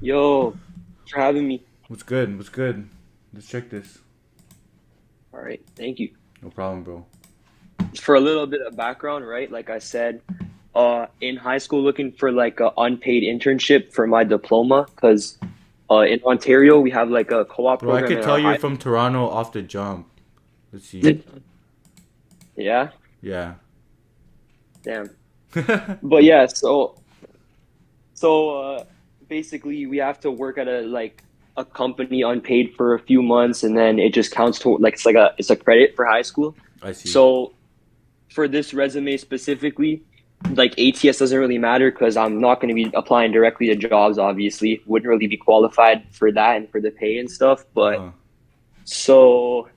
Yo, thanks for having me. What's good? What's good? Let's check this. All right, thank you. No problem, bro. For a little bit of background, right? Like I said, in high school, looking for like a unpaid internship for my diploma, because in Ontario we have like a co-op Bro, I program could in tell our you're high. from Toronto off the jump. Let's see. Yeah, Yeah. damn. But yeah, so basically we have to work at a company unpaid for a few months, and then it just counts to like it's a credit for high school. I see. So for this resume specifically, like ATS doesn't really matter because I'm not going to be applying directly to jobs, obviously. Wouldn't really be qualified for that and for the pay and stuff. But Uh-huh. so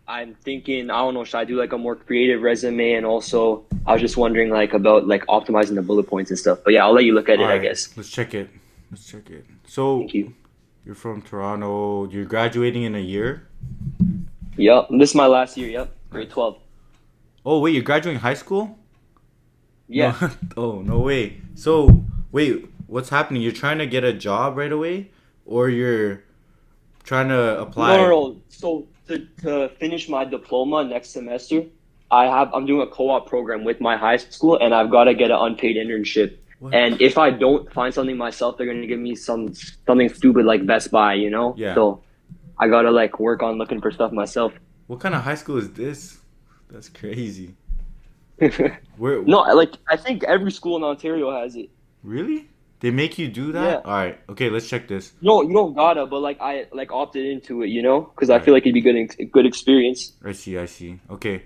I'm thinking, I don't know, should I do like a more creative resume? And also, I was just wondering like about like optimizing the bullet points and stuff. But yeah, I'll let you look at All it, I right. guess. Let's check it. Let's check it. So, Thank you. you're from Toronto. You're graduating in a year? Yep. This is my last year. Yep. Grade Nice. 12. Oh, wait, you're graduating high school? No. Yeah. Oh, no way. So, wait, what's happening? You're trying to get a job right away or you're trying to No, no, apply? no. So to finish my diploma next semester, I'm doing a co-op program with my high school, and I've got to get an unpaid internship. What? And if I don't find something myself, they're gonna give me something stupid like Best Buy, you know? Yeah. So I gotta like work on looking for stuff myself. What kind of high school is this? That's crazy. Where No, like I think every school in Ontario has it. really? They make you do that? Yeah. All right. Okay, let's check this. No, you don't gotta, but like I like opted into it, you know, because All I right. feel like it'd be good experience. I see. I see. Okay.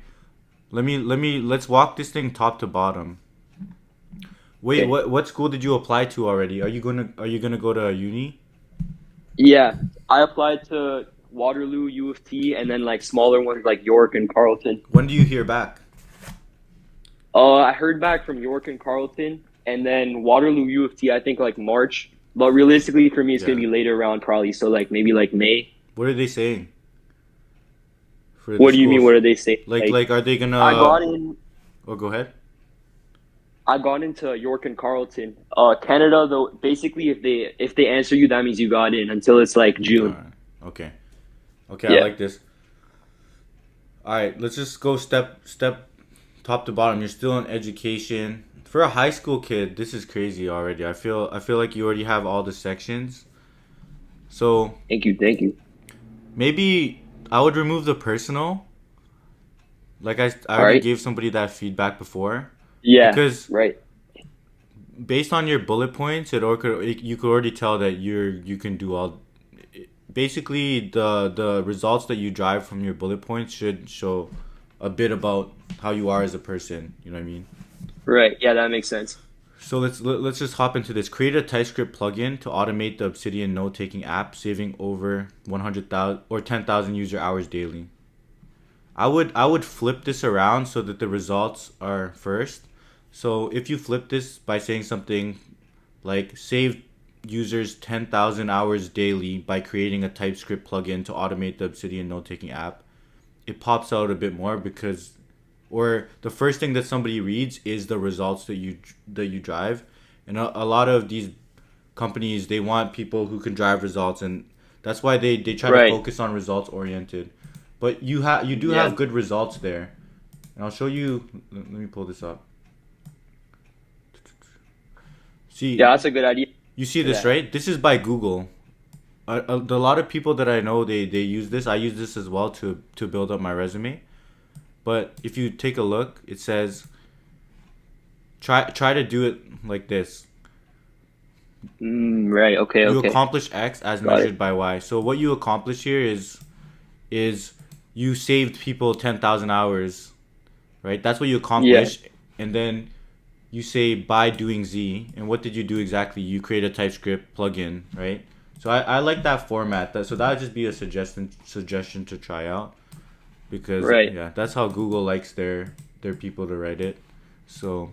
Let's walk this thing top to bottom. Wait, Okay. what school did you apply to already? Are you gonna go to uni? Yeah, I applied to Waterloo, U of T, and then like smaller ones like York and Carleton. When do you hear back? I heard back from York and Carleton, and then Waterloo, U of T. I think like March, but realistically for me, it's gonna Yeah. be later around probably. So like maybe like May. What are they saying for the What do you mean? schools? What are they saying? Like are they I gonna? got in. Oh, go ahead. I got into York and Carleton. Canada though. Basically, if they answer you, that means you got in until it's like All June. right. Okay. Okay, I Yeah. like this. All right, let's just go step top to bottom. You're still in education. For a high school kid, this is crazy already. I feel like you already have all the sections. So Thank you. Thank you. maybe I would remove the personal. Like I All already right. gave somebody that feedback before, Yeah. because Right. based on your bullet points, you could already tell that you can do all. Basically, the results that you drive from your bullet points should show a bit about how you are as a person. You know what I mean? Right. Yeah, that makes sense. So let's just hop into this. Create a TypeScript plugin to automate the Obsidian note-taking app, saving over 100,000 or 10,000 user hours daily. I would flip this around so that the results are first. So if you flip this by saying something like save users 10,000 hours daily by creating a TypeScript plugin to automate the Obsidian note-taking app, it pops out a bit more because or the first thing that somebody reads is the results that you drive, and a lot of these companies they want people who can drive results, and that's why they try to Right. focus on results oriented. But you do Yeah. have good results there, and I'll show you. Let me pull this up. Yeah, See, that's a good idea you see for this, that. right? This is by Google. A lot of people that I know they use this. I use this as well to build up my resume. But if you take a look, it says try to do it like this. Right. Okay. You Okay. accomplish X as Got measured it. by Y. So what you accomplish here is you saved people 10,000 hours, right? That's what you Yeah. accomplish, and then you say by doing Z, and what did you do exactly? You create a TypeScript plugin, right? So I like that format. That would just be a suggestion to try out because Right. yeah, that's how Google likes their people to write it. So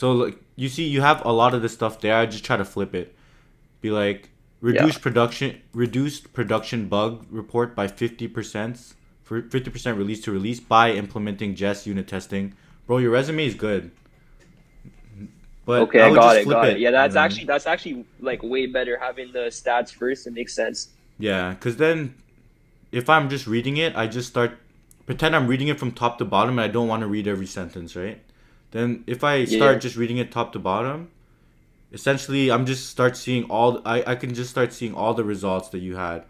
like you see, you have a lot of this stuff there. I just try to flip it. Be like Yeah. reduced production bug report by 50% for 50% release to release by implementing Jest unit testing. Bro, your resume is good. But Okay, I I would got just it, flip got it. it. Yeah, You know what I mean? that's actually like way better having the stats first. It makes sense. Yeah, because then if I'm just reading it, I just start pretend I'm reading it from top to bottom, and I don't want to read every sentence, right? Then if I Yeah, start just reading it top to bottom, essentially I'm just start seeing I can just start seeing all the results that you had.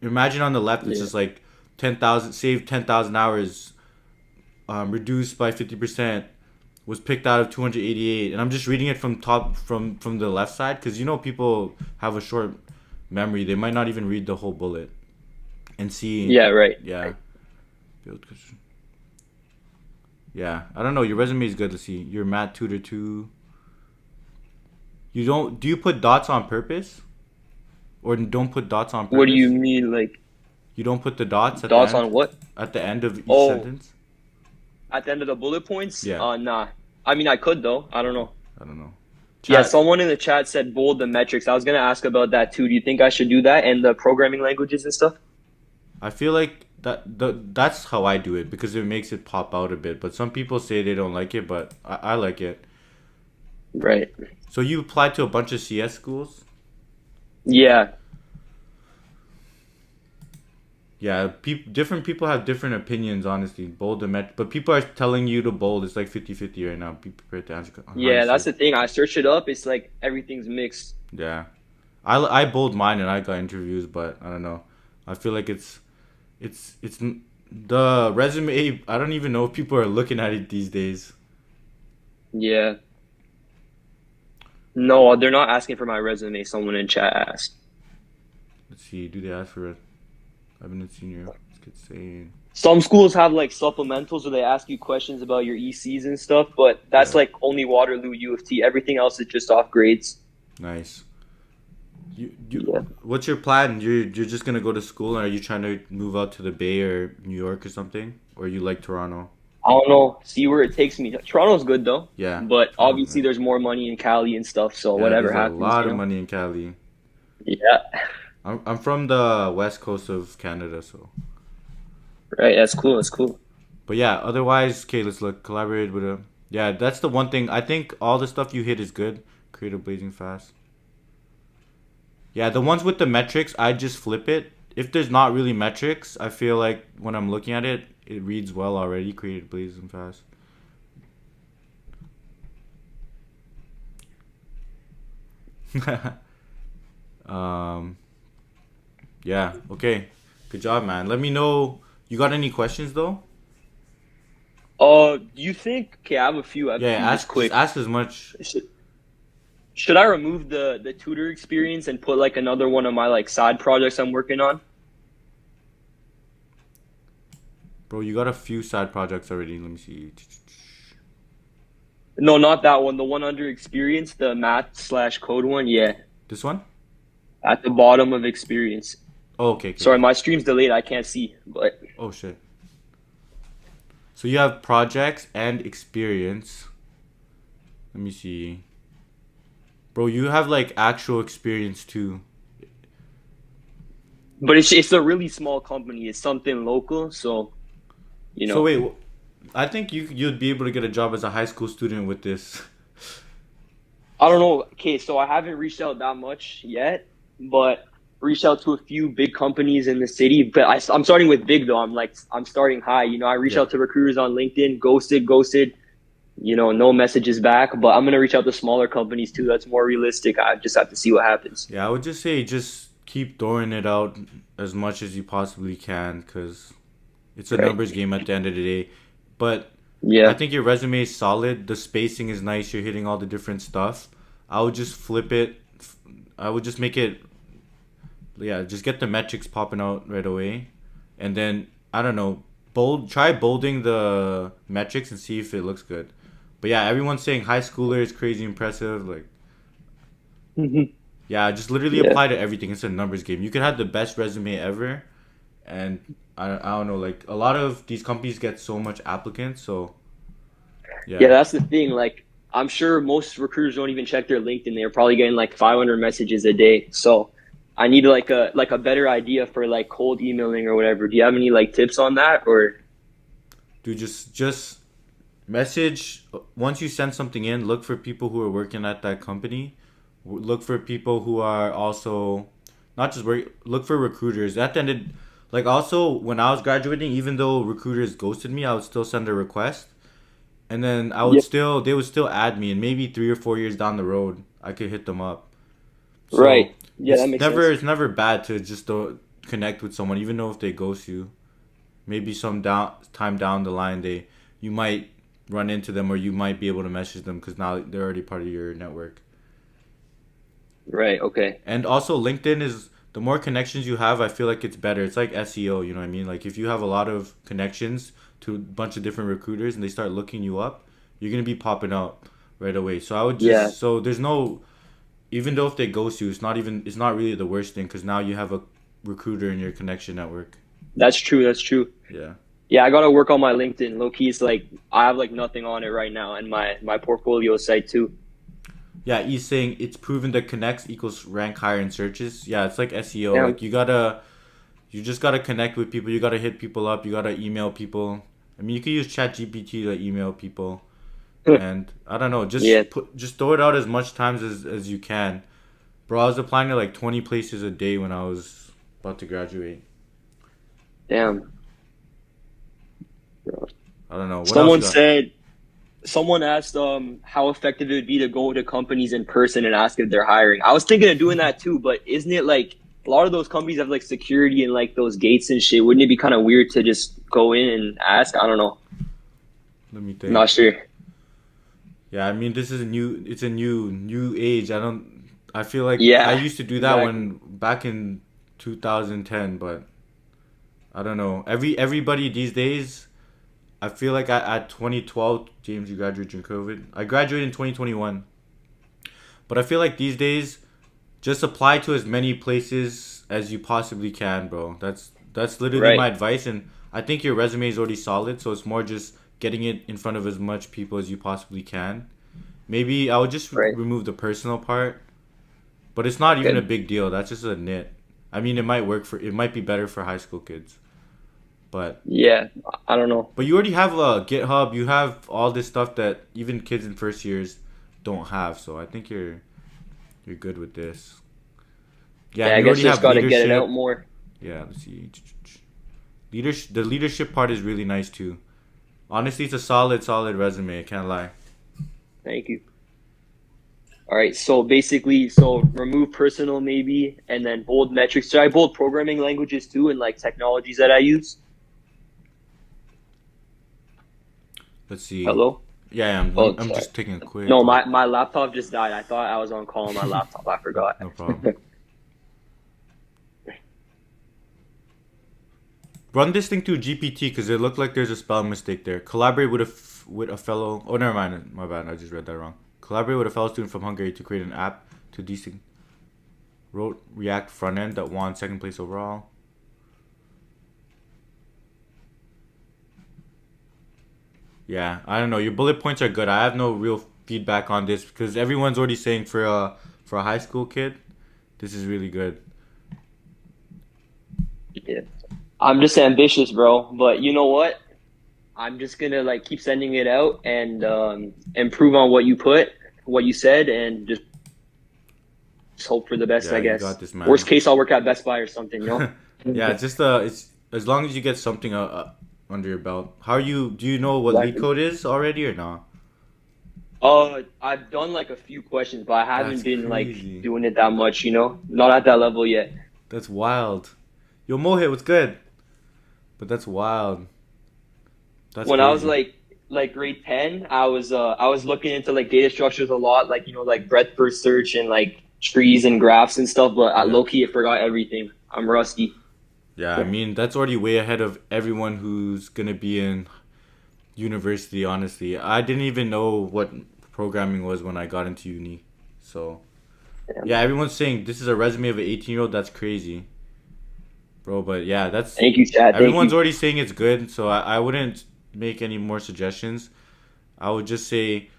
Imagine on the left, it's yeah, just like 10,000 saved 10,000 hours, reduced by 50%, was picked out of 288, and I'm just reading it from top from the left side because people have a short memory. They might not even read the whole bullet and see. yeah. Right. Yeah, yeah. I don't know. Your resume is good to see. Your math tutor too. You don't do you put dots on purpose or don't put dots on What do you purpose? mean, like You don't put the dots dots on what? at the end of each Oh, sentence. at the end of the bullet points? Yeah, Nah. I mean, I could though. I don't know. I don't know. Yeah, Chat. someone in the chat said bold the metrics. I was gonna ask about that too. Do you think I should do that and the programming languages and stuff? I feel like that's how I do it because it makes it pop out a bit. But some people say they don't like it, but I like it. Right. So you applied to a bunch of CS schools? Yeah. Yeah, different people have different opinions, honestly. Bold and but people are telling you to bold. It's like 50-50 right now. Be prepared to answer Yeah, that's honestly. the thing. I searched it up. It's like everything's mixed. Yeah. I bold mine and I got interviews, but I don't know. I feel like the resume. I don't even know if people are looking at it these days. Yeah. No, they're not asking for my resume. Someone in chat asked. Let's see. Do they ask for it? I've been a senior. Let's get saying. Some schools have like supplementals where they ask you questions about your ECs and stuff, but that's Yeah. like only Waterloo, U of T. Everything else is just off grades. Nice. Yeah. What's your plan? You're just gonna go to school, or are you trying to move out to the Bay or New York or something, or you like Toronto? I don't know. See where it takes me. Toronto's good though, Yeah, but Toronto's obviously nice. there's more money in Cali and stuff. So Yeah, whatever there's a happens, lot of money in Cali. Yeah. I'm from the west coast of Canada, so. Right. That's cool. That's cool. But yeah, otherwise, okay, let's look. Collaborate with a. Yeah, that's the one thing. I think all the stuff you hit is good. Create a blazing fast. Yeah, the ones with the metrics, I just flip it. If there's not really metrics, I feel like when I'm looking at it, it reads well already. Create a blazing fast. um, yeah, okay. Good job, man. Let me know. You got any questions though? You think? Okay, I have a few. I have a Yeah, few just just quick. ask as much. Should, should I remove the tutor experience and put like another one of my like side projects I'm working on? Bro, you got a few side projects already. Let me see. No, not that one. The one under experience, the math/code one. Yeah, This one? at the bottom of experience. Oh, okay, okay. Sorry, my stream's delayed. I can't see, but Oh shit. So you have projects and experience. Let me see. Bro, you have like actual experience too. it's a really small company. It's something local, so you So know. wait, I think you'd be able to get a job as a high school student with this. I don't know. Okay, so I haven't reached out that much yet, but reached out to a few big companies in the city. But I'm starting with big though. I'm starting high. You know, I reach Yeah. out to recruiters on LinkedIn, ghosted. You know, no messages back. But I'm gonna reach out to smaller companies too. That's more realistic. I just have to see what happens. Yeah, I would just say just keep throwing it out as much as you possibly can because it's a Right? numbers game at the end of the day. But I Yeah. think your resume is solid. The spacing is nice. You're hitting all the different stuff. I would just flip it. I would just make it. Yeah, just get the metrics popping out right away, and then I don't know. Try bolding the metrics and see if it looks good. But yeah, everyone's saying high schooler is crazy impressive. Like, Mhm. yeah, just literally Yeah. apply to everything. It's a numbers game. You could have the best resume ever, and I don't know. Like a lot of these companies get so much applicants, so Yeah, yeah. that's the thing. Like, I'm sure most recruiters don't even check their LinkedIn. They're probably getting like 500 messages a day. So I need like a better idea for like cold emailing or whatever. Do you have any like tips on that or? Dude, just message once you send something in. Look for people who are working at that company. Look for people who are also not just work. Look for recruiters. At the end, like also when I was graduating, even though recruiters ghosted me, I would still send a request, and then Yeah. they would still add me, and maybe 3 or 4 years down the road, I could hit them up. So Right. Yeah, that makes sense. it's never bad to just connect with someone, even though if they ghost you. Maybe some time down the line, you might run into them, or you might be able to message them because now they're already part of your network. Right. Okay. And also, LinkedIn is the more connections you have, I feel like it's better. It's like SEO, you know what I mean? Like if you have a lot of connections to a bunch of different recruiters and they start looking you up, you're gonna be popping up right away. So I would Yeah, just so there's no even though if they ghost you, it's not really the worst thing because now you have a recruiter in your connection network. that's true. That's true. Yeah. Yeah, I gotta work on my LinkedIn. Low key, it's like I have like nothing on it right now, and my portfolio site too. Yeah, he's saying it's proven that connects equals rank higher in searches. Yeah, it's like SEO. Yeah. Like you just gotta connect with people. You gotta hit people up. You gotta email people. I mean, you can use ChatGPT to email people, and I don't know, Yeah. just throw it out as much times as you can. Bro, I was applying to like 20 places a day when I was about to graduate. Damn. I don't know what else Someone you got. said someone asked how effective it would be to go to companies in person and ask if they're hiring. I was thinking of doing that too, but isn't it like a lot of those companies have like security and like those gates and shit? Wouldn't it be kind of weird to just go in and ask? I don't know. Let me I'm not think. sure. Yeah, I mean, this is a new. It's a new age. I don't. I feel like I Yeah, used to do that exactly. when back in 2010, but I don't know. Everybody these days, I feel like at 2012, James, you graduated during COVID. I graduated in 2021, but I feel like these days, just apply to as many places as you possibly can, bro. That's literally my Right, advice, and I think your resume is already solid, so it's more just getting it in front of as much people as you possibly can. Maybe I would just right. remove the personal part, but it's not even a Okay. big deal. That's just a nit. I mean, it might be better for high school kids, but Yeah, I don't know. you already have a GitHub. You have all this stuff that even kids in first years don't have. So I think you're good with this. Yeah, Yeah, and I you guess already just have got to get it out leadership. more. Yeah, let's see. Leadership. The leadership part is really nice too. Honestly, it's a solid resume. I can't lie. Thank you. All right, so basically, so remove personal maybe, and then bold metrics. Should I bold programming languages too, and like technologies that I use? Let's see. Hello? Yeah, Oh, I'm sorry. just taking a quick No, look. my laptop just died. I thought I was on call on my laptop. I forgot. No problem. Run this thing through GPT because it looked like there's a spelling mistake there. Collaborate with a fellow. Oh, never mind. My bad. I just read that wrong. Collaborate with a fellow student from Hungary to create an app to decent wrote React front end that won second place overall. Yeah, I don't know. Your bullet points are good. I have no real feedback on this because everyone's already saying for a high school kid, this is really good. Yeah. I'm just ambitious, bro. But you know what? I'm just gonna like keep sending it out and improve on what you put, what you said, and just hope for the best, Yeah, I you guess. got this, Worst man. case, I'll work at Best Buy or something, you know? Yeah, it's as long as you get something under your belt. How are you? Do you know what lead Exactly. code is already or not? I've done like a few questions, but I That's haven't been like crazy. doing it that much, you know? Not at that level yet. That's wild. Yo, Mohit, what's good? But that's wild. That's When I was crazy. like grade 10, I was looking into like data structures a lot, like you know, like breadth first search and like trees and graphs and stuff, but at Yeah. low key I forgot everything. I'm rusty. Yeah, I mean that's already way ahead of everyone who's gonna be in university. Honestly, I didn't even know what programming was when I got into uni. So Damn. yeah, everyone's saying this is a resume of an 18-year-old. That's crazy, bro. But yeah, that's Thank you, Chad. Thank everyone's you. already saying it's good. So I wouldn't make any more suggestions. I would just say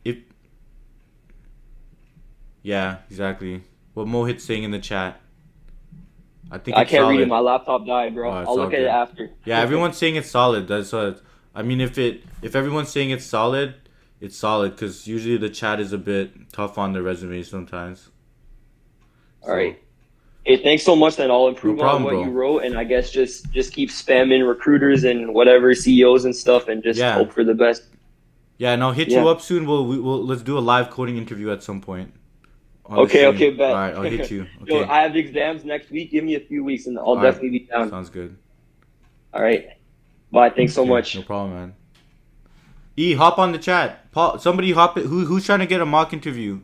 if yeah, exactly what Mohit's saying in the chat. I think I it's can't read it. solid. My laptop died, bro. Oh, it's I'll all look at it good. after. Yeah, everyone's saying it's solid. That's what. I mean, if everyone's saying it's solid, it's solid because usually the chat is a bit tough on the resume sometimes. All So right. Hey, thanks so much. Then I'll no improve on problem, what you bro. wrote, and I guess just keep spamming recruiters and whatever CEOs and stuff, and just Yeah, hope for the best. yeah. And I'll hit you Yeah. up soon. We'll let's do a live coding interview at some point on the Okay. stream. Okay. All Bet. right, I'll hit you. Yo, Okay. I have exams next week. Give me a few weeks, and I'll All right, definitely be down. sounds good. All right. Bye. Thanks so Okay, no much. problem, man. E, hop on the chat. Paul, somebody hop it. Who's trying to get a mock interview?